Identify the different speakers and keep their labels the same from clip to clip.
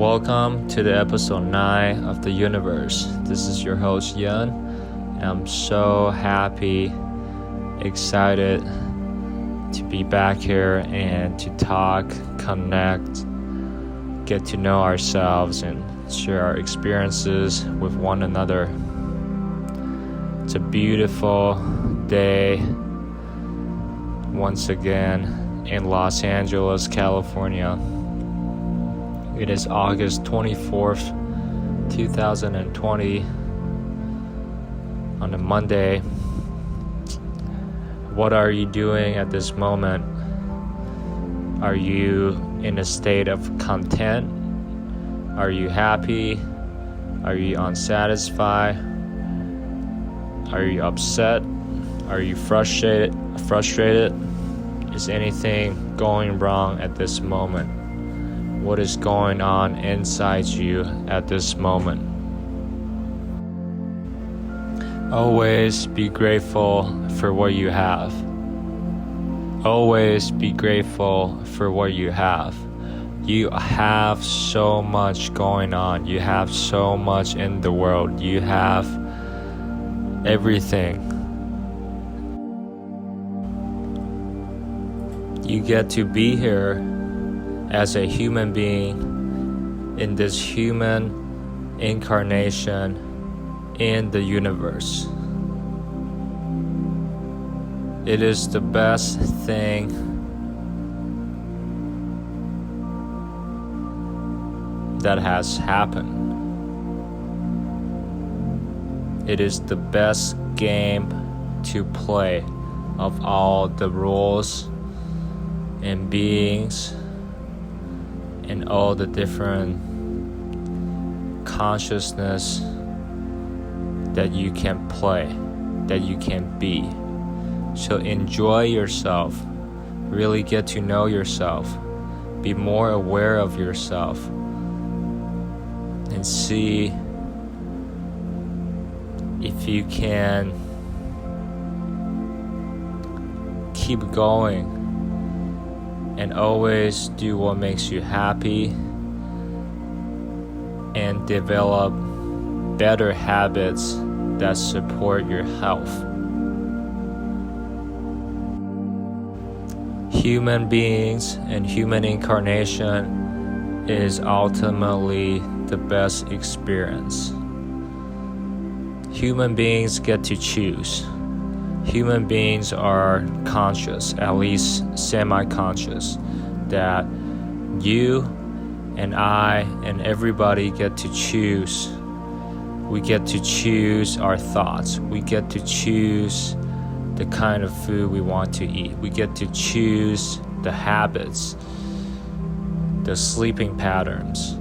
Speaker 1: Welcome to the episode 9 of the Yuniverse. This is your host Yun, and I'm so happy, excited to be back here and to talk, connect, get to know ourselves and share our experiences with one another. It's a beautiful day once again in Los Angeles, California. It is August 24th, 2020 on a Monday. What are you doing at this moment? Are you in a state of content? Are you happy? Are you unsatisfied? Are you upset? Are you frustrated? Is anything going wrong at this moment? What is going on inside you at this moment? Always be grateful for what you have. Always be grateful for what you have. You have so much going on. You have so much in the world. You have everything. You get to be here as a human being in this human incarnation in the universe. It is the best thing that has happened. It is the best game to play of all the rules and beings and all the different consciousness that you can play, that you can be. So enjoy yourself, really get to know yourself, be more aware of yourself, and see if you can keep going and always do what makes you happy and develop better habits that support your health. Human beings and human incarnation is ultimately the best experience. Human beings get to choose. Human beings are conscious, at least semi-conscious, that you and I and everybody get to choose. We get to choose our thoughts. We get to choose the kind of food we want to eat. We get to choose the habits, the sleeping patterns,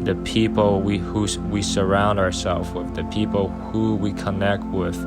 Speaker 1: the people we surround ourselves with, the people who we connect with,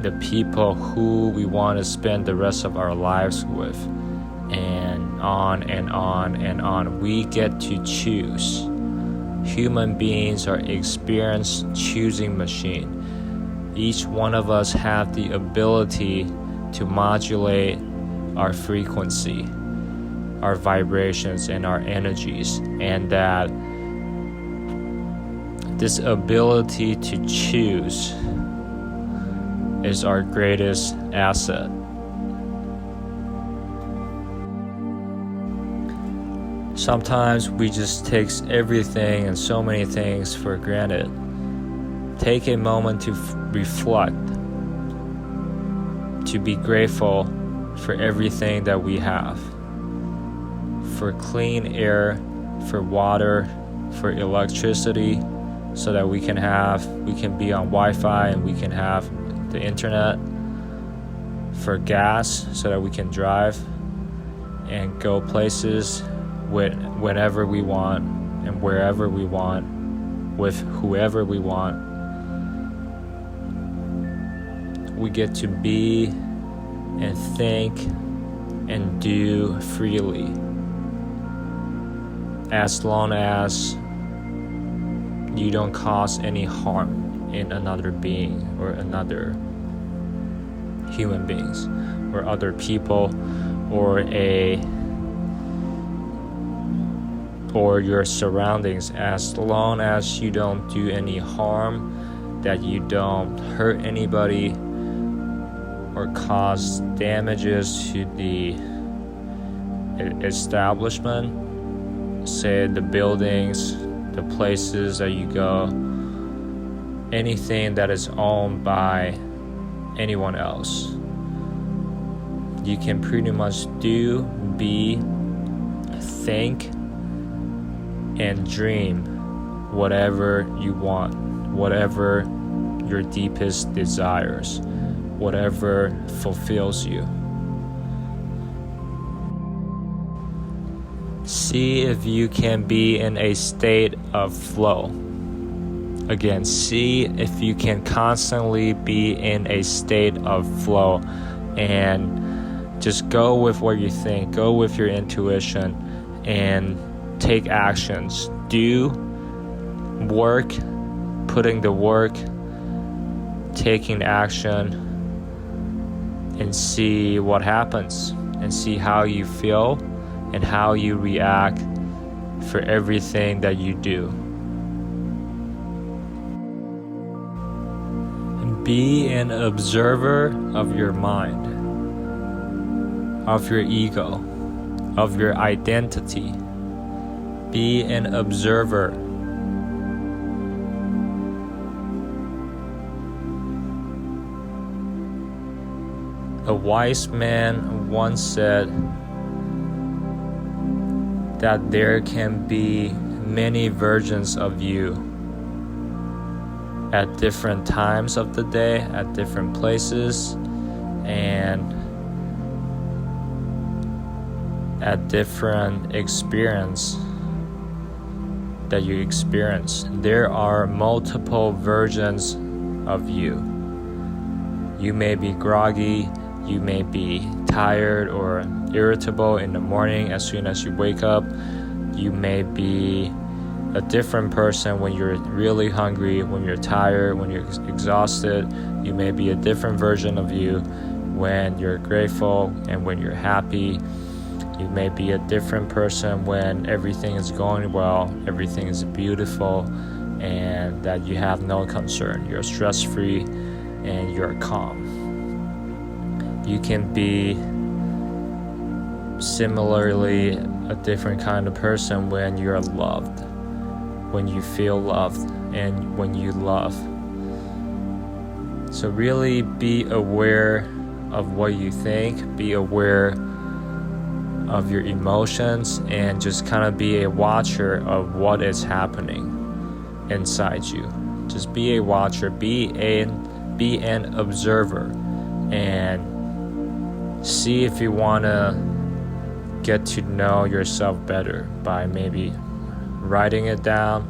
Speaker 1: the people who we want to spend the rest of our lives with, and on and on and on. We get to choose. Human beings are experience choosing machine. Each one of us have the ability to modulate our frequency, our vibrations, and our energies, and that this ability to choose is our greatest asset. Sometimes we just take everything and so many things for granted. Take a moment to reflect, to be grateful for everything that we have, for clean air, for water, for electricity, so that we can be on Wi-Fi and we can have the internet, for gas so that we can drive and go places whenever we want and wherever we want with whoever we want. We get to be and think and do freely, as long as you don't cause any harm in another being or another human beings or other people or a or your surroundings, as long as you don't do any harm, that you don't hurt anybody or cause damages to the establishment, say the buildings, the places that you go, anything that is owned by anyone else. You can pretty much do, be, think, and dream whatever you want, whatever your deepest desires, whatever fulfills you. See if you can be in a state of flow. Again, see if you can constantly be in a state of flow, and just go with what you think, go with your intuition, and take actions. Do work, putting the work, taking action, and see what happens, and see how you feel and how you react for everything that you do. And be an observer of your mind, of your ego, of your identity. Be an observer. A wise man once said that there can be many versions of you at different times of the day, at different places, and at different experience that you experience. There are multiple versions of you. You may be groggy, you may be tired or irritable in the morning as soon as you wake up. You may be a different person when you're really hungry, when you're tired, when you're exhausted. You may be a different version of you when you're grateful and when you're happy. You may be a different person when everything is going well, everything is beautiful, and that you have no concern. You're stress-free and you're calm. You can be similarly a different kind of person when you're loved, when you feel loved, and when you love. So really be aware of what you think, be aware of your emotions, and just kind of be a watcher of what is happening inside you. Just be a watcher, be an observer, and see if you want to get to know yourself better by maybe writing it down,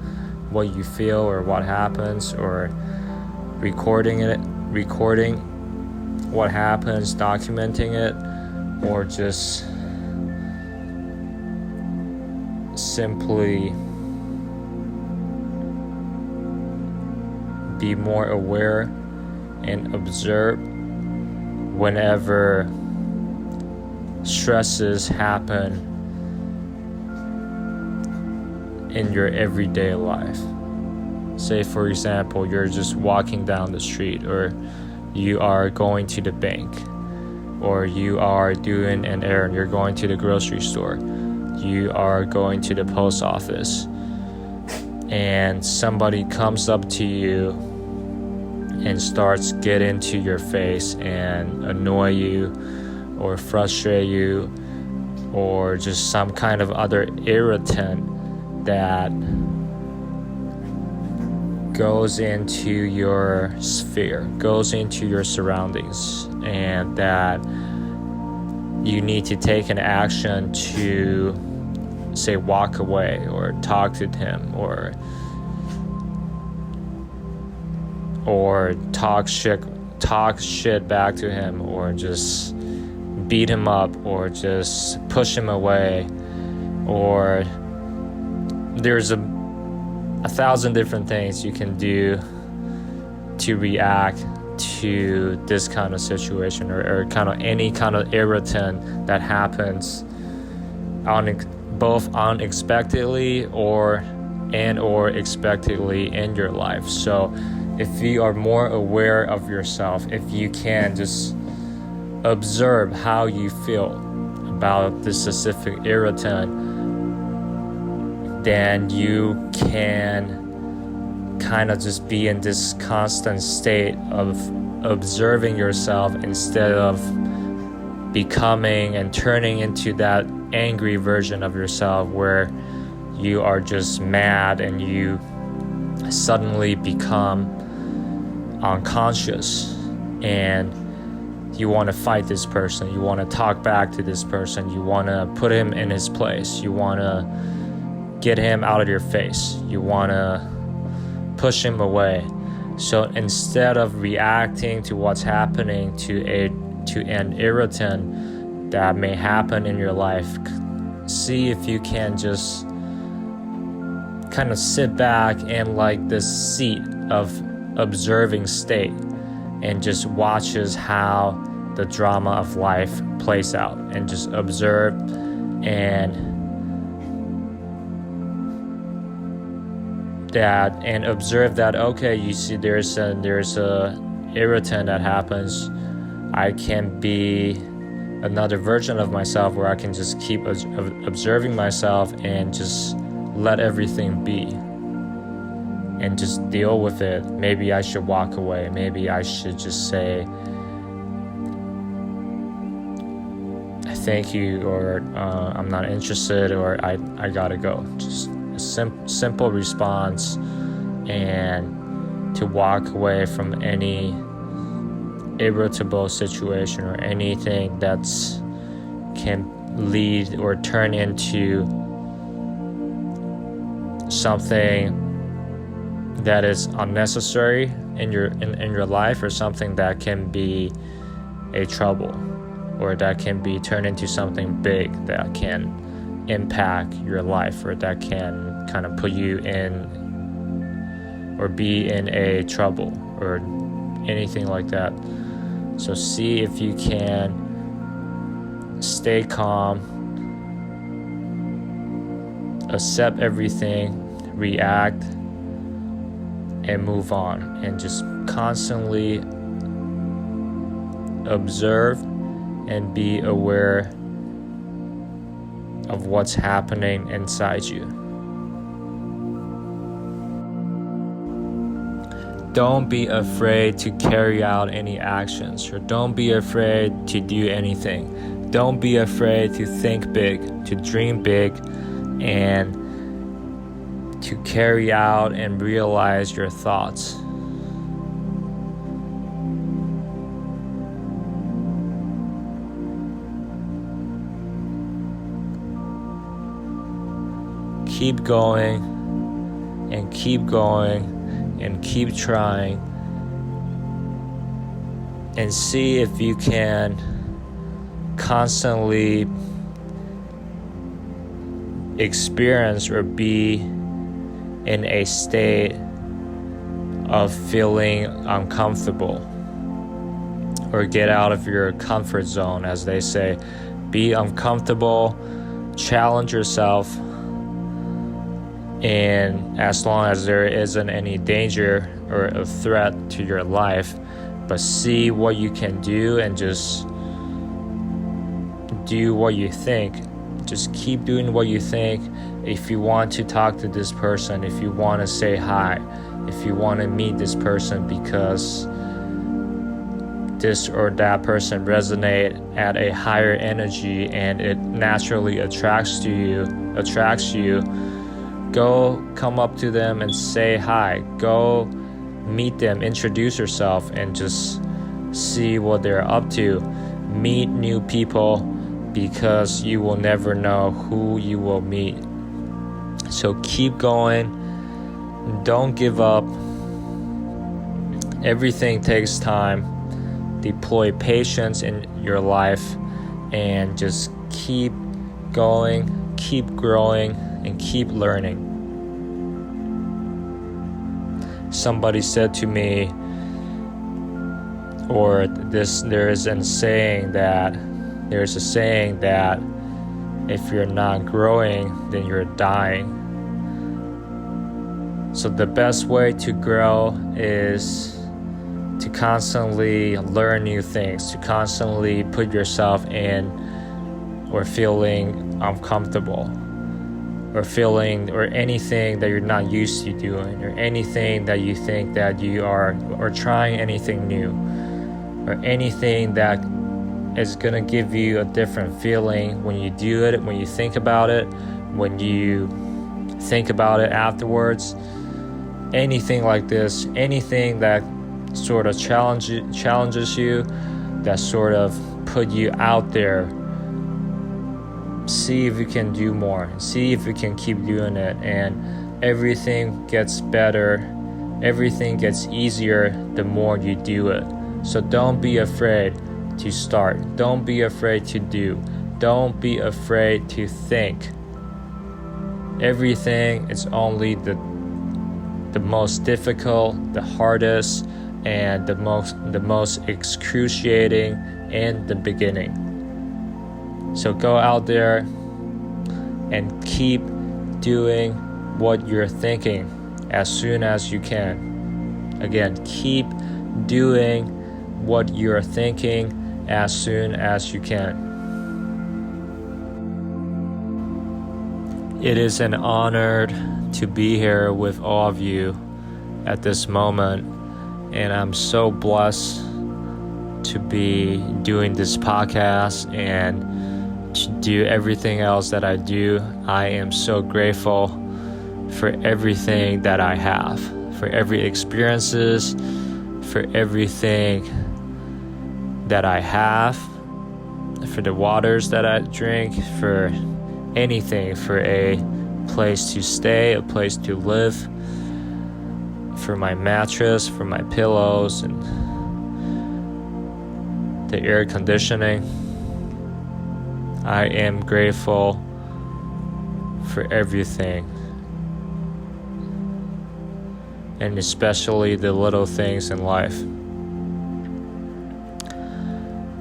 Speaker 1: what you feel or what happens, or recording what happens, documenting it, or just simply be more aware and observe whenever stresses happen in your everyday life. Say, for example, you're just walking down the street, or you are going to the bank, or you are doing an errand, you're going to the grocery store, you are going to the post office, and somebody comes up to you and starts getting into your face and annoy you or frustrate you, or just some kind of other irritant that goes into your sphere, goes into your surroundings, and that you need to take an action to, say, walk away or talk to him, or talk shit back to him, or just beat him up, or just push him away, or there's a 1,000 different things you can do to react to this kind of situation, or kind of any kind of irritant that happens both unexpectedly or expectedly in your life. So if you are more aware of yourself, if you can just observe how you feel about this specific irritant, then you can kind of just be in this constant state of observing yourself instead of becoming and turning into that angry version of yourself where you are just mad and you suddenly become unconscious and you want to fight this person, you want to talk back to this person, you want to put him in his place, you want to get him out of your face, you want to push him away. So instead of reacting to what's happening to an irritant that may happen in your life, see if you can just kind of sit back in like this seat of observing state and just watches how the drama of life plays out, and just observe and observe that, okay, you see there's a irritant that happens. I can be another version of myself where I can just keep observing myself and just let everything be and just deal with it. Maybe I should walk away. Maybe I should just say thank you, or I'm not interested, or I gotta go. Just a simple response, and to walk away from any irritable situation or anything that's can lead or turn into something that is unnecessary in your life, or something that can be a trouble, or that can be turned into something big that can impact your life, or that can kind of put you in or be in a trouble or anything like that. So see if you can stay calm, accept everything, react, and move on, and just constantly observe and be aware of what's happening inside you. Don't be afraid to carry out any actions, or don't be afraid to do anything. Don't be afraid to think big, to dream big, and to carry out and realize your thoughts. Keep going and keep going and keep trying, and see if you can constantly experience or be in a state of feeling uncomfortable, or get out of your comfort zone, as they say. Be uncomfortable, challenge yourself, and as long as there isn't any danger or a threat to your life, but see what you can do and just do what you think. Just keep doing what you think. If you want to talk to this person, if you want to say hi, if you want to meet this person because this or that person resonate at a higher energy and it naturally attracts you, go come up to them and say hi. Go meet them, introduce yourself, and just see what they're up to. Meet new people, because you will never know who you will meet. So keep going. Don't give up. Everything takes time. Deploy patience in your life and just keep going, keep growing, and keep learning. Somebody said to me, there's a saying that If you're not growing, then you're dying. So the best way to grow is to constantly learn new things, to constantly put yourself in or feeling uncomfortable, or anything that you're not used to doing, or anything that you think that you are, or trying anything new, or anything that is going to give you a different feeling when you do it, when you think about it, when you think about it afterwards. Anything like this, anything that sort of challenges you, that sort of put you out there. See if you can do more. See if you can keep doing it, and everything gets better. Everything gets easier the more you do it. So don't be afraid to start. Don't be afraid to do. Don't be afraid to think. Everything is only the most difficult, the hardest, and the most excruciating in the beginning. So go out there and keep doing what you're thinking as soon as you can. Again, keep doing what you're thinking as soon as you can. It is an honor to be here with all of you at this moment, and I'm so blessed to be doing this podcast and to do everything else that I do. I am so grateful for everything that I have, for every experiences, for everything that I have, for the waters that I drink, for anything, for a place to stay, a place to live, for my mattress, for my pillows, and the air conditioning. I am grateful for everything, and especially the little things in life.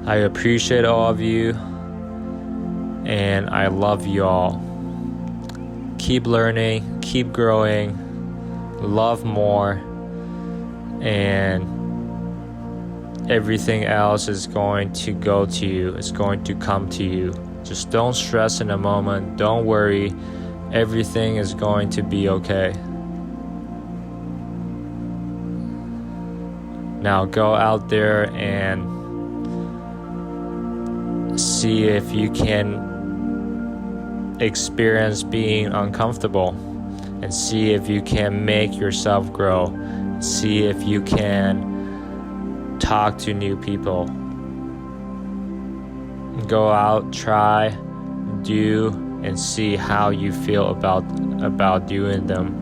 Speaker 1: I appreciate all of you, and I love you all. Keep learning, keep growing, love more, and everything else is going to go to you. It's going to come to you. Just don't stress in the moment. Don't worry. Everything is going to be okay. Now go out there and see if you can experience being uncomfortable, and see if you can make yourself grow. See if you can talk to new people. Go out, try, do, and see how you feel about doing them.